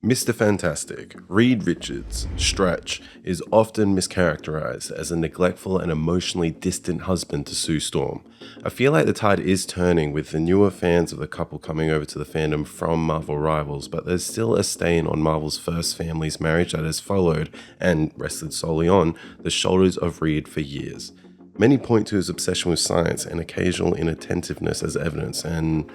Mr. Fantastic, Reed Richards, Stretch, is often mischaracterized as a neglectful and emotionally distant husband to Sue Storm. I feel like the tide is turning with the newer fans of the couple coming over to the fandom from Marvel rivals, but there's still a stain on Marvel's first family's marriage that has followed, and rested solely on, the shoulders of Reed for years. Many point to his obsession with science and occasional inattentiveness as evidence, and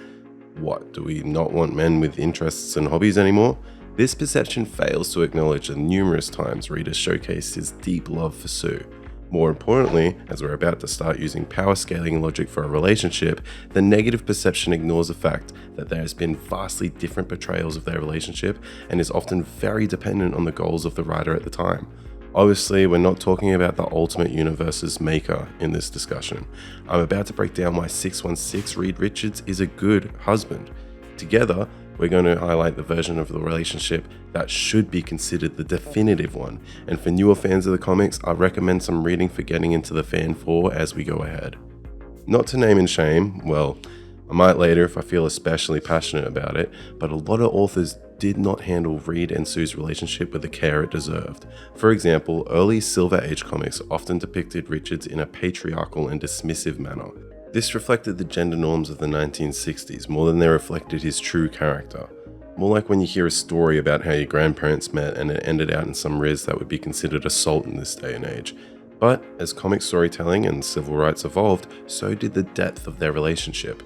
what, do we not want men with interests and hobbies anymore? This perception fails to acknowledge the numerous times Reed has showcased his deep love for Sue. More importantly, as we're about to start using power scaling logic for a relationship, the negative perception ignores the fact that there has been vastly different portrayals of their relationship and is often very dependent on the goals of the writer at the time. Obviously, we're not talking about the Ultimate Universe's maker in this discussion. I'm about to break down why 616 Reed Richards is a good husband. Together, we're going to highlight the version of the relationship that should be considered the definitive one. And for newer fans of the comics, I recommend some reading for getting into the fan for as we go ahead. Not to name and shame, well, I might later if I feel especially passionate about it, but a lot of authors did not handle Reed and Sue's relationship with the care it deserved. For example, early Silver Age comics often depicted Richards in a patriarchal and dismissive manner. This reflected the gender norms of the 1960s more than they reflected his true character. More like when you hear a story about how your grandparents met and it ended out in some riz that would be considered assault in this day and age. But as comic storytelling and civil rights evolved, so did the depth of their relationship.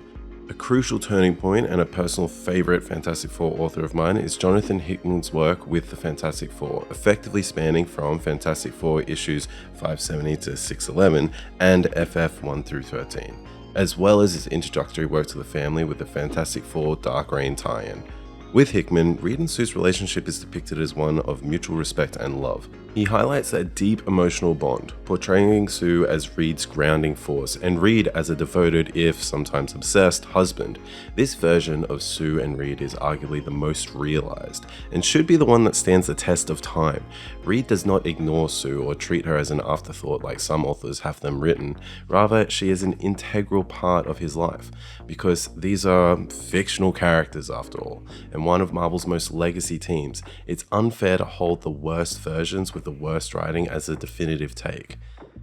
A crucial turning point and a personal favourite Fantastic Four author of mine is Jonathan Hickman's work with the Fantastic Four, effectively spanning from Fantastic Four issues 570 to 611 and FF 1 through 13, as well as his introductory work to the family with the Fantastic Four Dark Reign tie-in. With Hickman, Reed and Sue's relationship is depicted as one of mutual respect and love. He highlights a deep emotional bond, portraying Sue as Reed's grounding force and Reed as a devoted, if sometimes obsessed, husband. This version of Sue and Reed is arguably the most realized, and should be the one that stands the test of time. Reed does not ignore Sue or treat her as an afterthought like some authors have them written. Rather, she is an integral part of his life, because these are fictional characters after all, and one of Marvel's most legacy teams. It's unfair to hold the worst versions with the worst writing as a definitive take.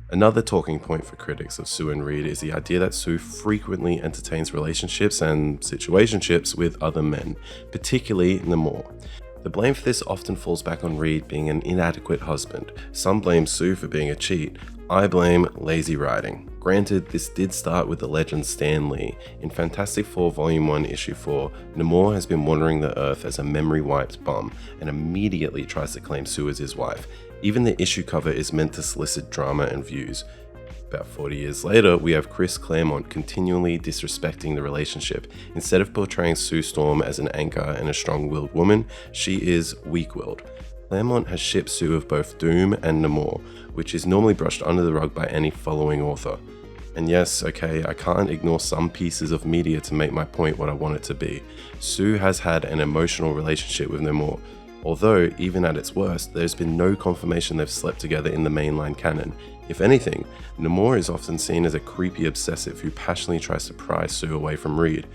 Another talking point for critics of Sue and Reed is the idea that Sue frequently entertains relationships and situationships with other men, particularly Namor. The blame for this often falls back on Reed being an inadequate husband. Some blame Sue for being a cheat. I blame lazy writing. Granted, this did start with the legend Stan Lee. In Fantastic Four Volume 1, Issue 4, Namor has been wandering the Earth as a memory-wiped bum and immediately tries to claim Sue as his wife. Even the issue cover is meant to solicit drama and views. About 40 years later, we have Chris Claremont continually disrespecting the relationship. Instead of portraying Sue Storm as an anchor and a strong-willed woman, she is weak-willed. Claremont has shipped Sue of both Doom and Namor, which is normally brushed under the rug by any following author. And yes, okay, I can't ignore some pieces of media to make my point what I want it to be. Sue has had an emotional relationship with Namor, although even at its worst, there's been no confirmation they've slept together in the mainline canon. If anything, Namor is often seen as a creepy obsessive who passionately tries to pry Sue away from Reed,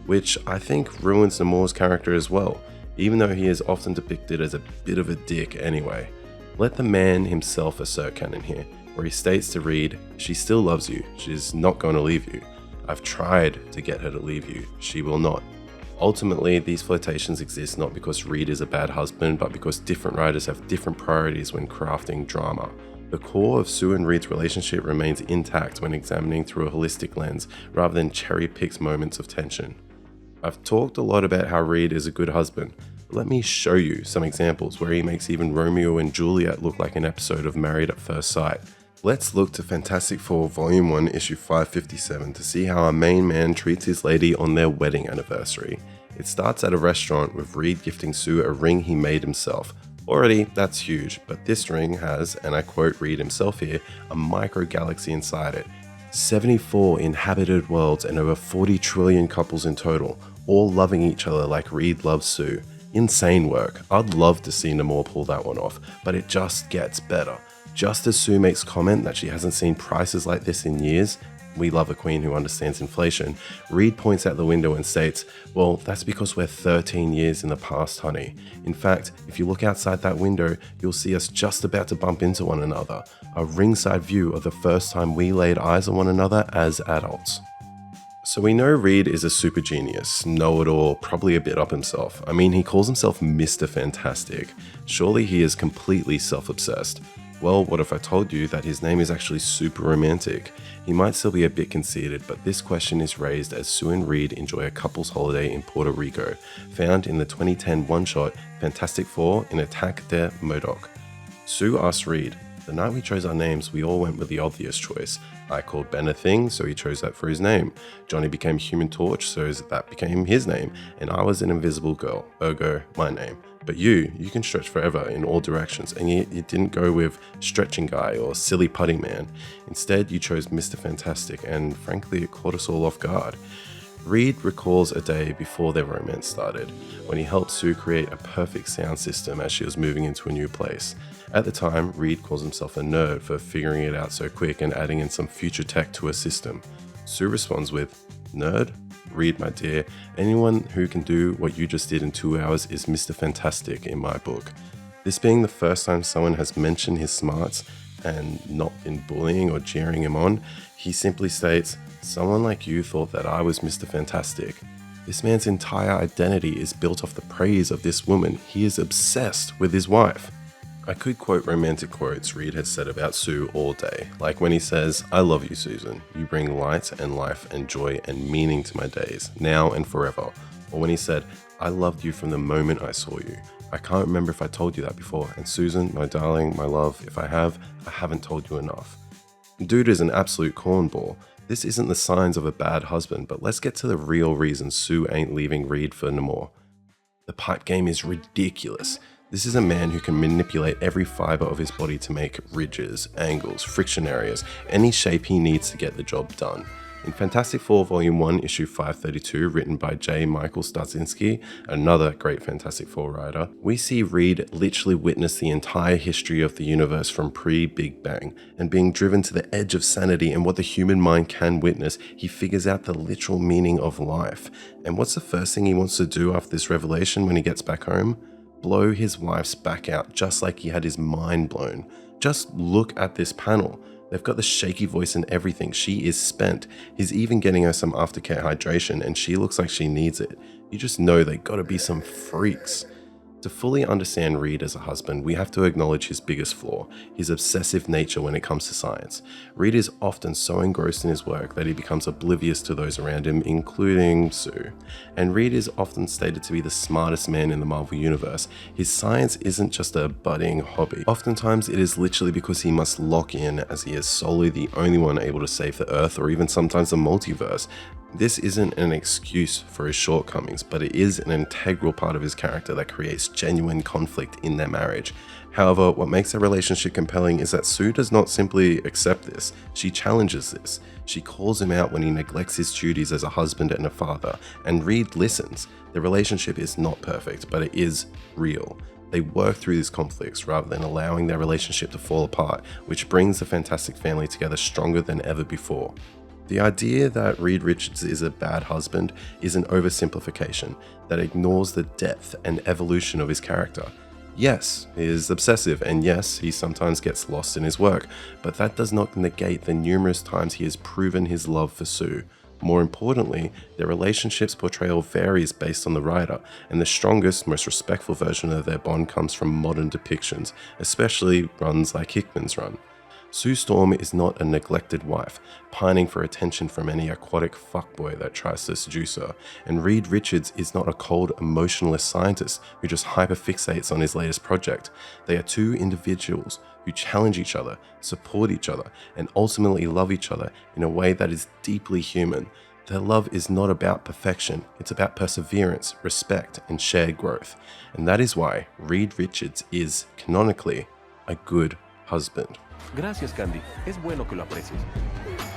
which I think ruins Namor's character as well, even though he is often depicted as a bit of a dick anyway. Let the man himself assert canon here, where he states to Reed, "She still loves you, she's not going to leave you. I've tried to get her to leave you, she will not." Ultimately, these flirtations exist not because Reed is a bad husband, but because different writers have different priorities when crafting drama. The core of Sue and Reed's relationship remains intact when examining through a holistic lens, rather than cherry-picked moments of tension. I've talked a lot about how Reed is a good husband. Let me show you some examples where he makes even Romeo and Juliet look like an episode of Married at First Sight. Let's look to Fantastic Four Volume 1, Issue 557 to see how our main man treats his lady on their wedding anniversary. It starts at a restaurant with Reed gifting Sue a ring he made himself. Already, that's huge, but this ring has, and I quote Reed himself here, a micro-galaxy inside it. 74 inhabited worlds and over 40 trillion couples in total, all loving each other like Reed loves Sue. Insane work. I'd love to see Namor pull that one off, but it just gets better. Just as Sue makes comment that she hasn't seen prices like this in years, We love a queen who understands inflation, Reed points out the window and states, well, that's because we're 13 years in the past, honey. In fact, if you look outside that window, you'll see us just about to bump into one another, a ringside view of the first time we laid eyes on one another as adults. So we know Reed is a super genius, know-it-all, probably a bit up himself. I mean, he calls himself Mr. Fantastic. Surely he is completely self-obsessed. Well, what if I told you that his name is actually super romantic? He might still be a bit conceited, but this question is raised as Sue and Reed enjoy a couple's holiday in Puerto Rico, found in the 2010 one-shot Fantastic Four in Attack de Modoc. Sue asks Reed, the night we chose our names, we all went with the obvious choice. I called Ben a thing, so he chose that for his name. Johnny became Human Torch, so that became his name. And I was an invisible girl, ergo, my name. But you can stretch forever in all directions, and yet you didn't go with Stretching Guy or Silly Putting Man. Instead, you chose Mr. Fantastic, and frankly, it caught us all off guard. Reed recalls a day before their romance started, when he helped Sue create a perfect sound system as she was moving into a new place. At the time, Reed calls himself a nerd for figuring it out so quick and adding in some future tech to her system. Sue responds with, nerd? Reed, my dear, anyone who can do what you just did in 2 hours is Mr. Fantastic in my book. This being the first time someone has mentioned his smarts and not been bullying or jeering him on, he simply states, someone like you thought that I was Mr. Fantastic. This man's entire identity is built off the praise of this woman. He is obsessed with his wife. I could quote romantic quotes Reed has said about Sue all day, like when he says, I love you, Susan. You bring light and life and joy and meaning to my days, now and forever. Or when he said, I loved you from the moment I saw you. I can't remember if I told you that before, and Susan, my darling, my love, if I have, I haven't told you enough. Dude is an absolute cornball. This isn't the signs of a bad husband, but let's get to the real reason Sue ain't leaving Reed for no more. The pipe game is ridiculous. This is a man who can manipulate every fiber of his body to make ridges, angles, friction areas, any shape he needs to get the job done. In Fantastic Four Volume 1, Issue 532, written by J. Michael Straczynski, another great Fantastic Four writer, we see Reed literally witness the entire history of the universe from pre-Big Bang, and being driven to the edge of sanity and what the human mind can witness, he figures out the literal meaning of life. And what's the first thing he wants to do after this revelation when he gets back home? Blow his wife's back out, just like he had his mind blown. Just look at this panel. They've got the shaky voice and everything. She is spent. He's even getting her some aftercare hydration and she looks like she needs it. You just know they gotta be some freaks. To fully understand Reed as a husband, we have to acknowledge his biggest flaw, his obsessive nature when it comes to science. Reed is often so engrossed in his work that he becomes oblivious to those around him, including Sue. And Reed is often stated to be the smartest man in the Marvel Universe. His science isn't just a budding hobby. Oftentimes it is literally because he must lock in, as he is solely the only one able to save the Earth or even sometimes the multiverse. This isn't an excuse for his shortcomings, but it is an integral part of his character that creates genuine conflict in their marriage. However, what makes their relationship compelling is that Sue does not simply accept this, she challenges this. She calls him out when he neglects his duties as a husband and a father, and Reed listens. Their relationship is not perfect, but it is real. They work through these conflicts rather than allowing their relationship to fall apart, which brings the Fantastic family together stronger than ever before. The idea that Reed Richards is a bad husband is an oversimplification that ignores the depth and evolution of his character. Yes, he is obsessive, and yes, he sometimes gets lost in his work, but that does not negate the numerous times he has proven his love for Sue. More importantly, their relationship's portrayal varies based on the writer, and the strongest, most respectful version of their bond comes from modern depictions, especially runs like Hickman's run. Sue Storm is not a neglected wife, pining for attention from any aquatic fuckboy that tries to seduce her, and Reed Richards is not a cold, emotionless scientist who just hyperfixates on his latest project. They are two individuals who challenge each other, support each other, and ultimately love each other in a way that is deeply human. Their love is not about perfection, it's about perseverance, respect, and shared growth. And that is why Reed Richards is, canonically, a good husband. Gracias, Candy. Es bueno que lo aprecies.